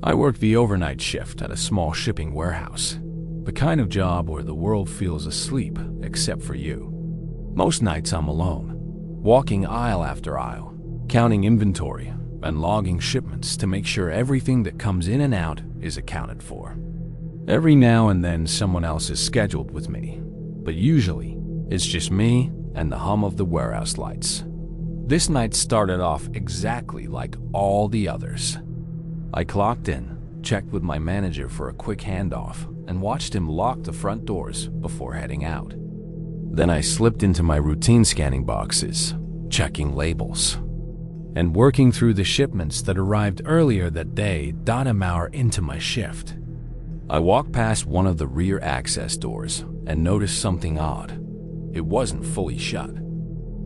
I worked the overnight shift at a small shipping warehouse, the kind of job where the world feels asleep except for you. Most nights I'm alone, walking aisle after aisle, counting inventory and logging shipments to make sure everything that comes in and out is accounted for. Every now and then someone else is scheduled with me, but usually it's just me and the hum of the warehouse lights. This night started off exactly like all the others. I clocked in, checked with my manager for a quick handoff, and watched him lock the front doors before heading out. Then I slipped into my routine scanning boxes, checking labels, and working through the shipments that arrived earlier that day an hour into my shift. I walked past one of the rear access doors and noticed something odd. It wasn't fully shut.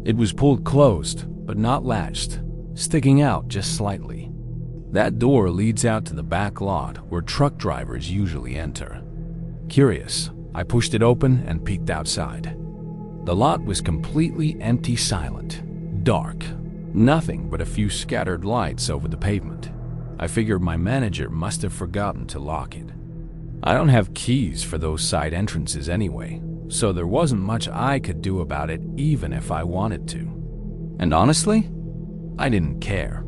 It was pulled closed, but not latched, sticking out just slightly. That door leads out to the back lot where truck drivers usually enter. Curious, I pushed it open and peeked outside. The lot was completely empty, silent, dark. Nothing but a few scattered lights over the pavement. I figured my manager must have forgotten to lock it. I don't have keys for those side entrances anyway, so there wasn't much I could do about it even if I wanted to. And honestly, I didn't care.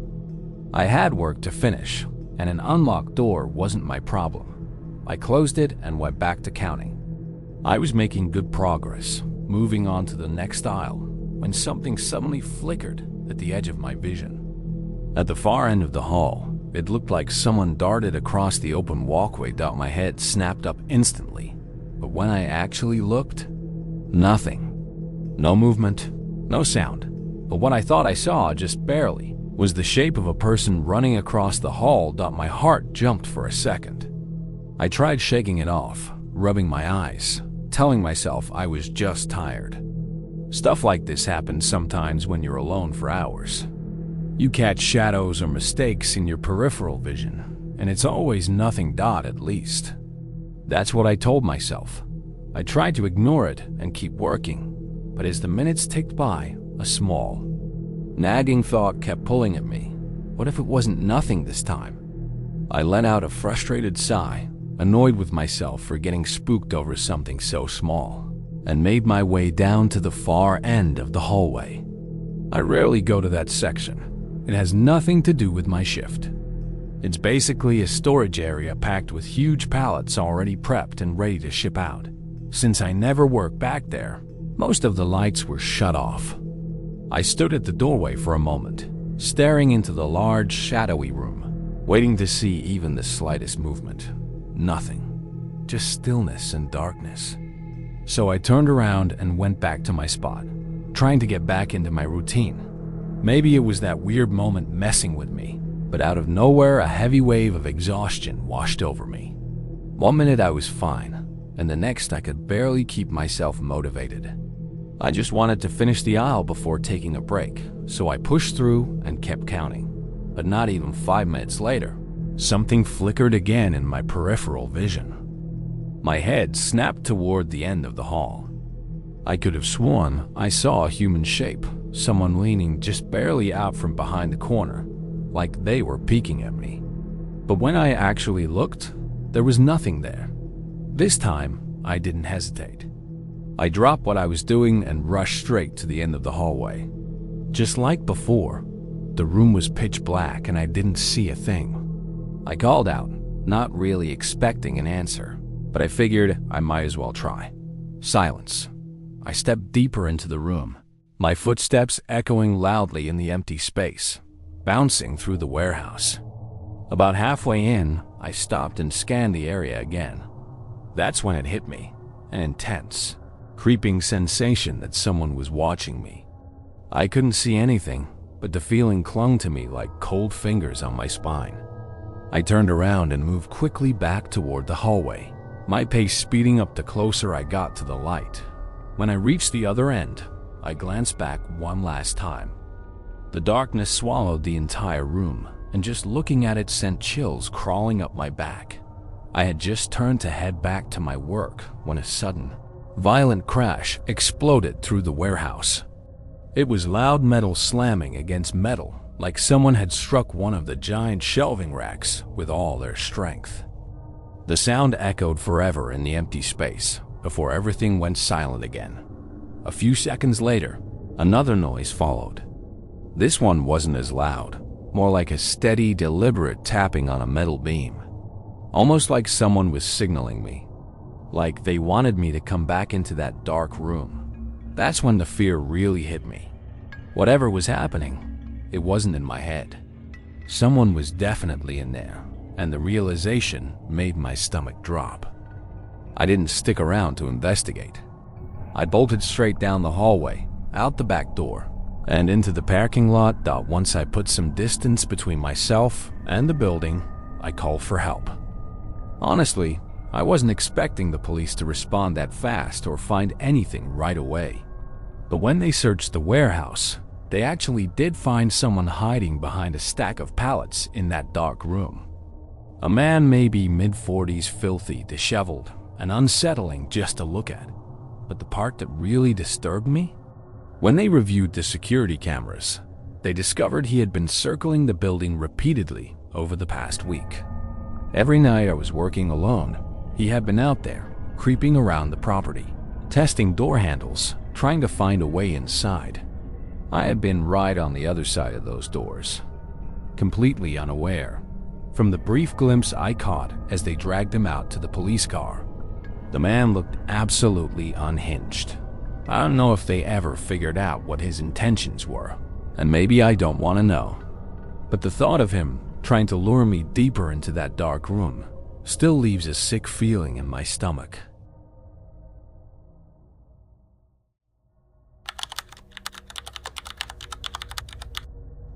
I had work to finish, and an unlocked door wasn't my problem. I closed it and went back to counting. I was making good progress, moving on to the next aisle, when something suddenly flickered at the edge of my vision. At the far end of the hall, it looked like someone darted across the open walkway. My head snapped up instantly, but when I actually looked, nothing. No movement, no sound. But what I thought I saw, just barely, was the shape of a person running across the hall. My heart jumped for a second. I tried shaking it off, rubbing my eyes, telling myself I was just tired. Stuff like this happens sometimes when you're alone for hours. You catch shadows or mistakes in your peripheral vision, and it's always nothing. At least. That's what I told myself. I tried to ignore it and keep working, but as the minutes ticked by, a small, nagging thought kept pulling at me. What if it wasn't nothing this time? I let out a frustrated sigh, annoyed with myself for getting spooked over something so small, and made my way down to the far end of the hallway. I rarely go to that section. It has nothing to do with my shift. It's basically a storage area packed with huge pallets already prepped and ready to ship out. Since I never work back there, most of the lights were shut off. I stood at the doorway for a moment, staring into the large, shadowy room, waiting to see even the slightest movement. Nothing. Just stillness and darkness. So I turned around and went back to my spot, trying to get back into my routine. Maybe it was that weird moment messing with me, but out of nowhere a heavy wave of exhaustion washed over me. 1 minute I was fine, and the next I could barely keep myself motivated. I just wanted to finish the aisle before taking a break, so I pushed through and kept counting. But not even 5 minutes later, something flickered again in my peripheral vision. My head snapped toward the end of the hall. I could have sworn I saw a human shape, someone leaning just barely out from behind the corner, like they were peeking at me. But when I actually looked, there was nothing there. This time, I didn't hesitate. I dropped what I was doing and rushed straight to the end of the hallway. Just like before, the room was pitch black and I didn't see a thing. I called out, not really expecting an answer, but I figured I might as well try. Silence. I stepped deeper into the room, my footsteps echoing loudly in the empty space, bouncing through the warehouse. About halfway in, I stopped and scanned the area again. That's when it hit me, an intense, creeping sensation that someone was watching me. I couldn't see anything, but the feeling clung to me like cold fingers on my spine. I turned around and moved quickly back toward the hallway, my pace speeding up the closer I got to the light. When I reached the other end, I glanced back one last time. The darkness swallowed the entire room, and just looking at it sent chills crawling up my back. I had just turned to head back to my work when a sudden, violent crash exploded through the warehouse. It was loud metal slamming against metal, like someone had struck one of the giant shelving racks with all their strength. The sound echoed forever in the empty space before everything went silent again. A few seconds later, another noise followed. This one wasn't as loud, more like a steady, deliberate tapping on a metal beam. Almost like someone was signaling me, like they wanted me to come back into that dark room. That's when the fear really hit me. Whatever was happening, it wasn't in my head. Someone was definitely in there, and the realization made my stomach drop. I didn't stick around to investigate. I bolted straight down the hallway, out the back door, and into the parking lot. Once I put some distance between myself and the building, I called for help. Honestly, I wasn't expecting the police to respond that fast or find anything right away. But when they searched the warehouse, they actually did find someone hiding behind a stack of pallets in that dark room. A man maybe mid-40s, filthy, disheveled, and unsettling just to look at. But the part that really disturbed me? When they reviewed the security cameras, they discovered he had been circling the building repeatedly over the past week. Every night I was working alone, he had been out there, creeping around the property, testing door handles, trying to find a way inside. I had been right on the other side of those doors, completely unaware, from the brief glimpse I caught as they dragged him out to the police car. The man looked absolutely unhinged. I don't know if they ever figured out what his intentions were, and maybe I don't want to know. But the thought of him trying to lure me deeper into that dark room still leaves a sick feeling in my stomach.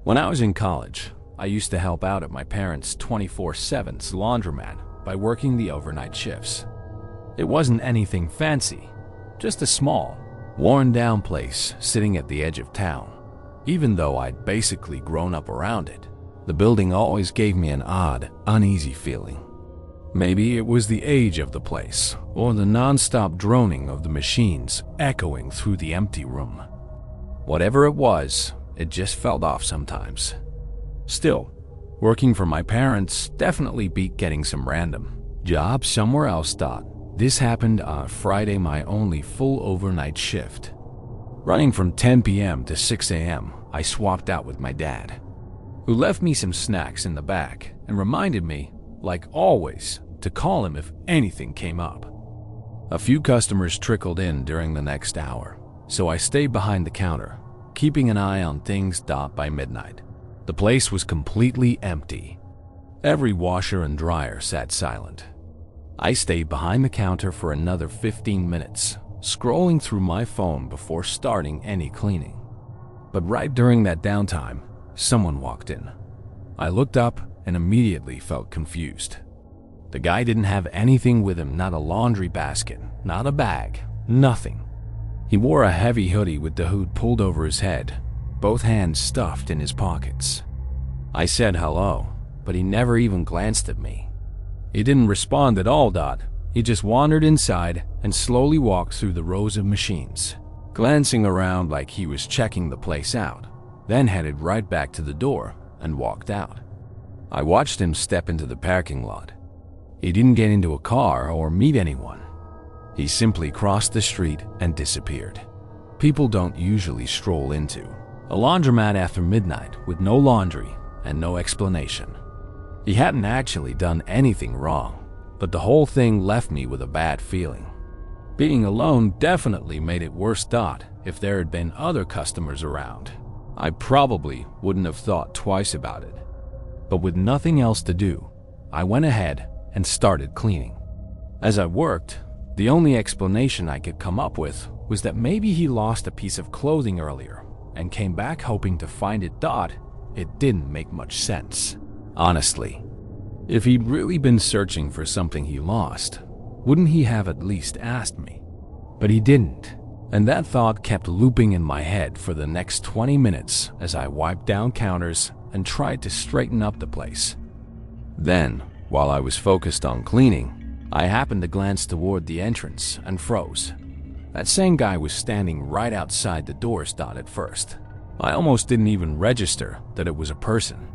When I was in college, I used to help out at my parents' 24/7 laundromat by working the overnight shifts. It wasn't anything fancy, just a small, worn-down place sitting at the edge of town. Even though I'd basically grown up around it, the building always gave me an odd, uneasy feeling. Maybe it was the age of the place, or the non-stop droning of the machines echoing through the empty room. Whatever it was, it just felt off sometimes. Still, working for my parents definitely beat getting some random job somewhere else. This happened on Friday, my only full overnight shift. Running from 10 p.m. to 6 a.m., I swapped out with my dad, who left me some snacks in the back and reminded me, like always, to call him if anything came up. A few customers trickled in during the next hour, so I stayed behind the counter, keeping an eye on things. By midnight, the place was completely empty. Every washer and dryer sat silent. I stayed behind the counter for another 15 minutes, scrolling through my phone before starting any cleaning. But right during that downtime, someone walked in. I looked up and immediately felt confused. The guy didn't have anything with him, not a laundry basket, not a bag, nothing. He wore a heavy hoodie with the hood pulled over his head, both hands stuffed in his pockets. I said hello, but he never even glanced at me. He didn't respond at all. He just wandered inside and slowly walked through the rows of machines, glancing around like he was checking the place out, then headed right back to the door and walked out. I watched him step into the parking lot. He didn't get into a car or meet anyone. He simply crossed the street and disappeared. People don't usually stroll into a laundromat after midnight with no laundry and no explanation. He hadn't actually done anything wrong, but the whole thing left me with a bad feeling. Being alone definitely made it worse. If there had been other customers around, I probably wouldn't have thought twice about it. But with nothing else to do, I went ahead and started cleaning. As I worked, the only explanation I could come up with was that maybe he lost a piece of clothing earlier and came back hoping to find it. It didn't make much sense. Honestly, if he'd really been searching for something he lost, wouldn't he have at least asked me? But he didn't, and that thought kept looping in my head for the next 20 minutes as I wiped down counters and tried to straighten up the place. Then, while I was focused on cleaning, I happened to glance toward the entrance and froze. That same guy was standing right outside the doors. At first, I almost didn't even register that it was a person.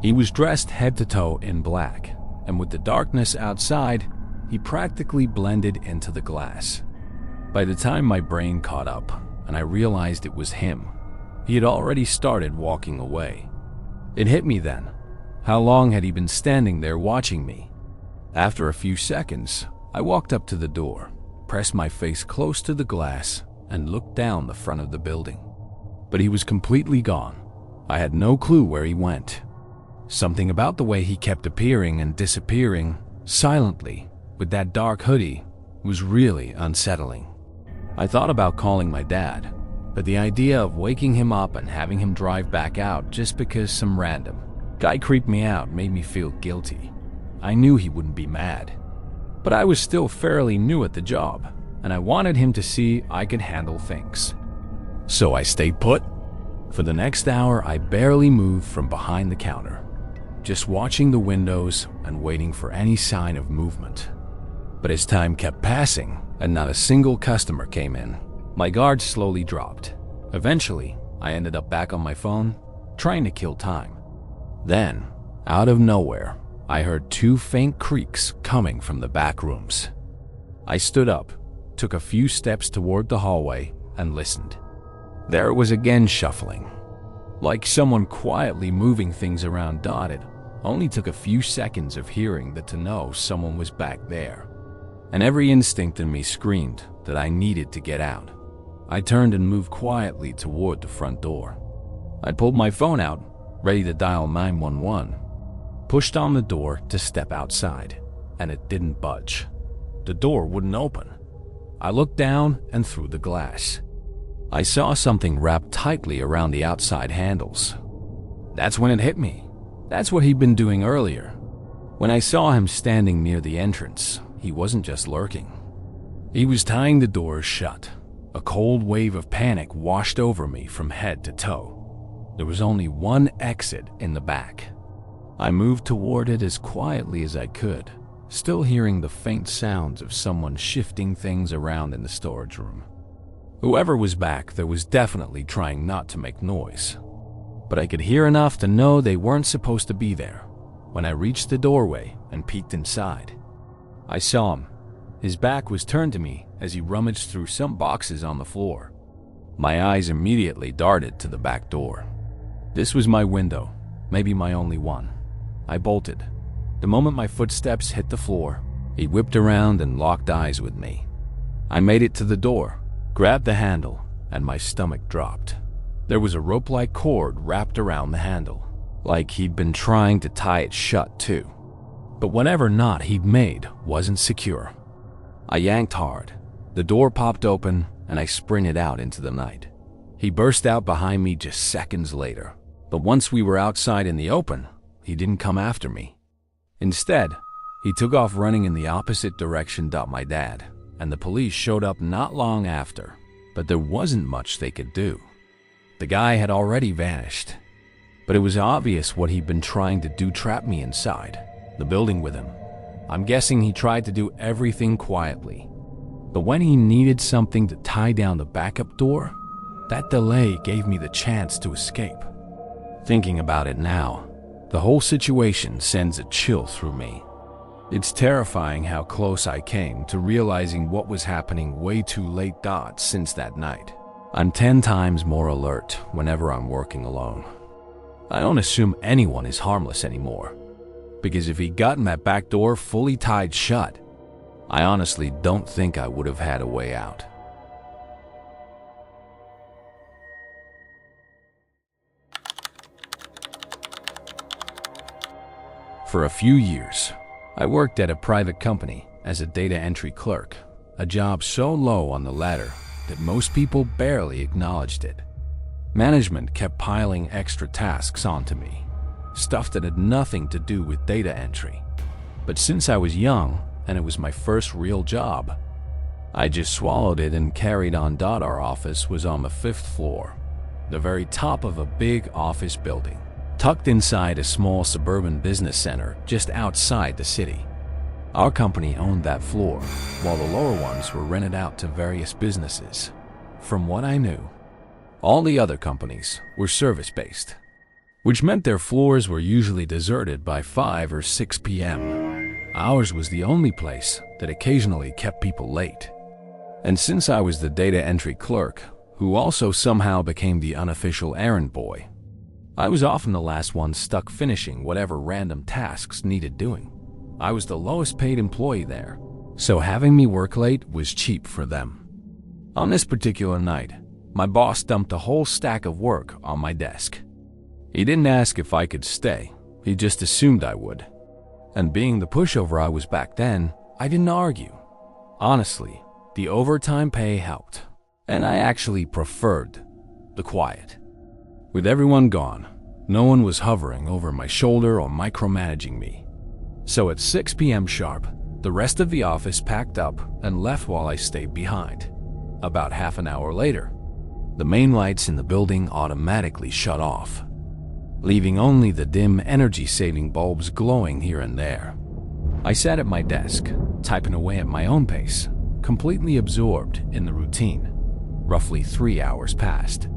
He was dressed head to toe in black, and with the darkness outside, he practically blended into the glass. By the time my brain caught up and I realized it was him, he had already started walking away. It hit me then. How long had he been standing there watching me? After a few seconds, I walked up to the door, pressed my face close to the glass, and looked down the front of the building. But he was completely gone. I had no clue where he went. Something about the way he kept appearing and disappearing silently with that dark hoodie was really unsettling. I thought about calling my dad, but the idea of waking him up and having him drive back out just because some random guy creeped me out made me feel guilty. I knew he wouldn't be mad, but I was still fairly new at the job, and I wanted him to see I could handle things. So I stayed put. For the next hour, I barely moved from behind the counter, just watching the windows and waiting for any sign of movement. But as time kept passing and not a single customer came in, my guard slowly dropped. Eventually, I ended up back on my phone, trying to kill time. Then, out of nowhere, I heard two faint creaks coming from the back rooms. I stood up, took a few steps toward the hallway, and listened. There it was again, shuffling, like someone quietly moving things around. It only took a few seconds of hearing that to know someone was back there, and every instinct in me screamed that I needed to get out. I turned and moved quietly toward the front door. I pulled my phone out, ready to dial 911, pushed on the door to step outside, and it didn't budge. The door wouldn't open. I looked down and through the glass. I saw something wrapped tightly around the outside handles. That's when it hit me. That's what he'd been doing earlier. When I saw him standing near the entrance, he wasn't just lurking. He was tying the doors shut. A cold wave of panic washed over me from head to toe. There was only one exit in the back. I moved toward it as quietly as I could, still hearing the faint sounds of someone shifting things around in the storage room. Whoever was back there was definitely trying not to make noise, but I could hear enough to know they weren't supposed to be there. When I reached the doorway and peeked inside, I saw him. His back was turned to me as he rummaged through some boxes on the floor. My eyes immediately darted to the back door. This was my window, maybe my only one. I bolted. The moment my footsteps hit the floor, he whipped around and locked eyes with me. I made it to the door, grabbed the handle, and my stomach dropped. There was a rope-like cord wrapped around the handle, like he'd been trying to tie it shut too. But whatever knot he'd made wasn't secure. I yanked hard. The door popped open, and I sprinted out into the night. He burst out behind me just seconds later, but once we were outside in the open, he didn't come after me. Instead, he took off running in the opposite direction. My dad and the police showed up not long after, but there wasn't much they could do. The guy had already vanished, but it was obvious what he'd been trying to do: trap me inside the building with him. I'm guessing he tried to do everything quietly, but when he needed something to tie down the backup door, that delay gave me the chance to escape. Thinking about it now, the whole situation sends a chill through me. It's terrifying how close I came to realizing what was happening way too late. Since that night, I'm 10 times more alert whenever I'm working alone. I don't assume anyone is harmless anymore, because if he'd gotten that back door fully tied shut, I honestly don't think I would have had a way out. For a few years, I worked at a private company as a data entry clerk, a job so low on the ladder that most people barely acknowledged it. Management kept piling extra tasks onto me, stuff that had nothing to do with data entry. But since I was young and it was my first real job, I just swallowed it and carried on. Our office was on the 5th floor, the very top of a big office building, tucked inside a small suburban business center just outside the city. Our company owned that floor, while the lower ones were rented out to various businesses. From what I knew, All the other companies were service-based, which meant their floors were usually deserted by 5 or 6 p.m. Ours was the only place that occasionally kept people late. And since I was the data entry clerk, who also somehow became the unofficial errand boy, I was often the last one stuck finishing whatever random tasks needed doing. I was the lowest paid employee there, so having me work late was cheap for them. On this particular night, my boss dumped a whole stack of work on my desk. He didn't ask if I could stay, he just assumed I would. And being the pushover I was back then, I didn't argue. Honestly, the overtime pay helped, and I actually preferred the quiet. With everyone gone, no one was hovering over my shoulder or micromanaging me. So at 6 p.m. sharp, the rest of the office packed up and left while I stayed behind. About half an hour later, the main lights in the building automatically shut off, leaving only the dim energy-saving bulbs glowing here and there. I sat at my desk, typing away at my own pace, completely absorbed in the routine. Roughly 3 hours passed.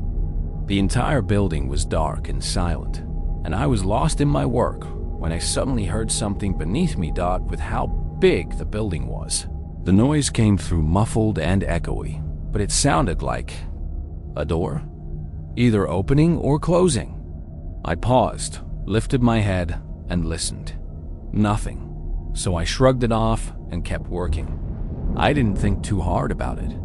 The entire building was dark and silent, and I was lost in my work when I suddenly heard something beneath me with how big the building was. The noise came through muffled and echoey, but it sounded like a door, either opening or closing. I paused, lifted my head, and listened. Nothing, so I shrugged it off and kept working. I didn't think too hard about it.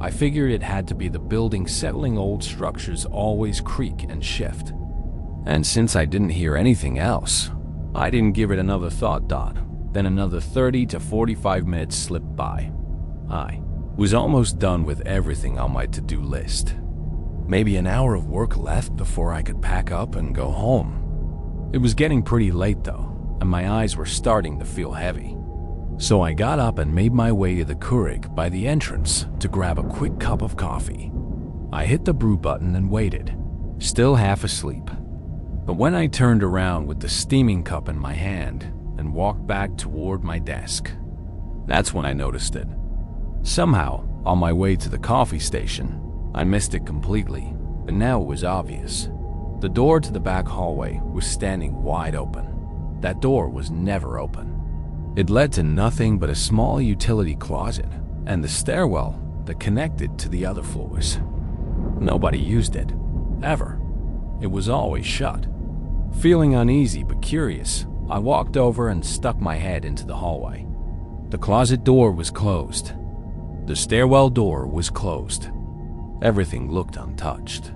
I figured it had to be the building settling. Old structures always creak and shift. And since I didn't hear anything else, I didn't give it another thought. Then another 30 to 45 minutes slipped by. I was almost done with everything on my to-do list. Maybe an hour of work left before I could pack up and go home. It was getting pretty late though, and my eyes were starting to feel heavy. So I got up and made my way to the Keurig by the entrance to grab a quick cup of coffee. I hit the brew button and waited, still half asleep. But when I turned around with the steaming cup in my hand and walked back toward my desk, that's when I noticed it. Somehow, on my way to the coffee station, I missed it completely, but now it was obvious. The door to the back hallway was standing wide open. That door was never open. It led to nothing but a small utility closet and the stairwell that connected to the other floors. Nobody used it, ever. It was always shut. Feeling uneasy but curious, I walked over and stuck my head into the hallway. The closet door was closed. The stairwell door was closed. Everything looked untouched.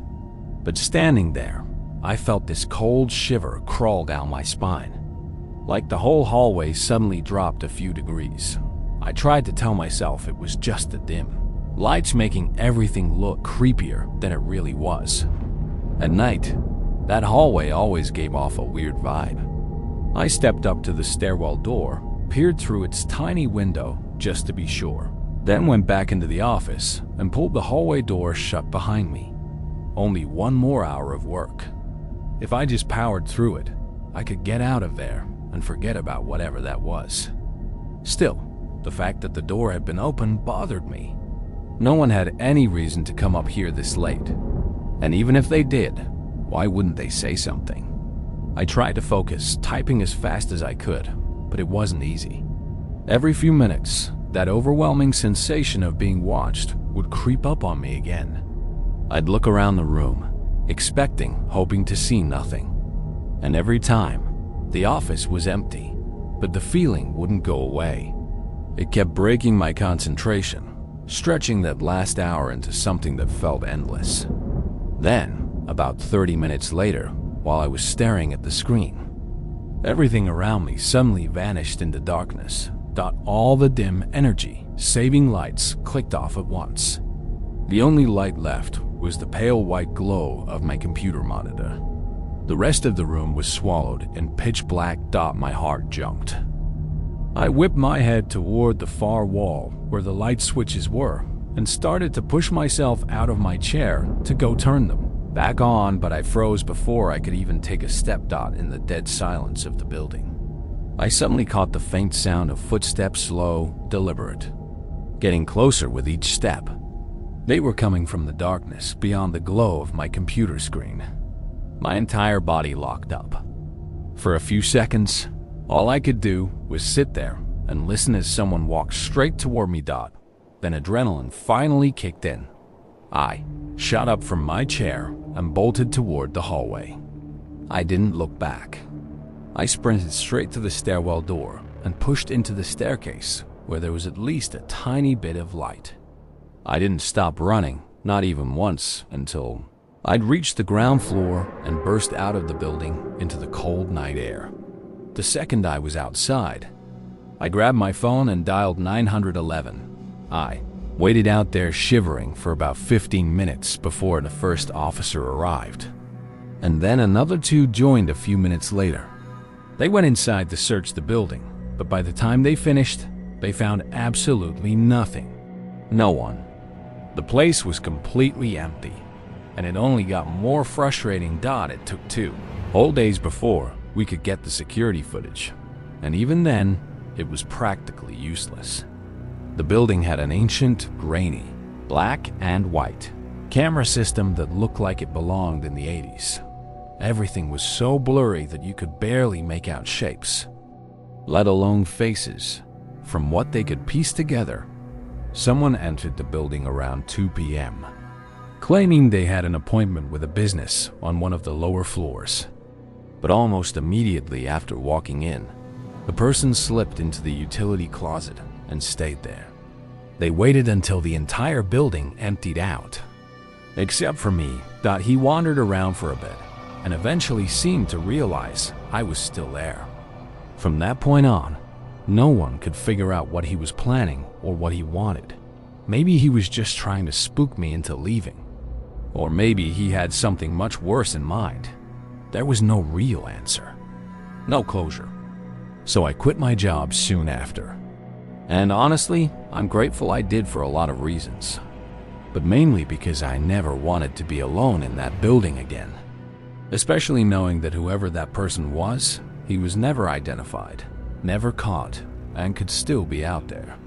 But standing there, I felt this cold shiver crawl down my spine. Like the whole hallway suddenly dropped a few degrees. I tried to tell myself it was just the dim lights making everything look creepier than it really was. At night, that hallway always gave off a weird vibe. I stepped up to the stairwell door, peered through its tiny window just to be sure, then went back into the office and pulled the hallway door shut behind me. Only one more hour of work. If I just powered through it, I could get out of there and forget about whatever that was. Still, the fact that the door had been open bothered me. No one had any reason to come up here this late. And even if they did, why wouldn't they say something? I tried to focus, typing as fast as I could, but it wasn't easy. Every few minutes, that overwhelming sensation of being watched would creep up on me again. I'd look around the room, expecting, hoping to see nothing. And every time, the office was empty, but the feeling wouldn't go away. It kept breaking my concentration, stretching that last hour into something that felt endless. Then, about 30 minutes later, while I was staring at the screen, everything around me suddenly vanished into darkness. All the dim energy-saving lights clicked off at once. The only light left was the pale white glow of my computer monitor. The rest of the room was swallowed in pitch black. My heart jumped. I whipped my head toward the far wall where the light switches were and started to push myself out of my chair to go turn them back on, but I froze before I could even take a step. In the dead silence of the building, I suddenly caught the faint sound of footsteps, slow, deliberate, getting closer with each step. They were coming from the darkness beyond the glow of my computer screen. My entire body locked up. For a few seconds, all I could do was sit there and listen as someone walked straight toward me. Then adrenaline finally kicked in. I shot up from my chair and bolted toward the hallway. I didn't look back. I sprinted straight to the stairwell door and pushed into the staircase, where there was at least a tiny bit of light. I didn't stop running, not even once, until I'd reached the ground floor and burst out of the building into the cold night air. The second I was outside, I grabbed my phone and dialed 911. I waited out there shivering for about 15 minutes before the first officer arrived. And then another two joined a few minutes later. They went inside to search the building, but by the time they finished, they found absolutely nothing. No one. The place was completely empty, and it only got more frustrating. It took 2 whole days before we could get the security footage, and even then, it was practically useless. The building had an ancient, grainy, black and white camera system that looked like it belonged in the 80s. Everything was so blurry that you could barely make out shapes, let alone faces. From what they could piece together, someone entered the building around 2 p.m., claiming they had an appointment with a business on one of the lower floors. But almost immediately after walking in, the person slipped into the utility closet and stayed there. They waited until the entire building emptied out. Except for me. He wandered around for a bit and eventually seemed to realize I was still there. From that point on, no one could figure out what he was planning or what he wanted. Maybe he was just trying to spook me into leaving. Or maybe he had something much worse in mind. There was no real answer. No closure. So I quit my job soon after. And honestly, I'm grateful I did for a lot of reasons. But mainly because I never wanted to be alone in that building again. Especially knowing that whoever that person was, he was never identified, never caught, and could still be out there.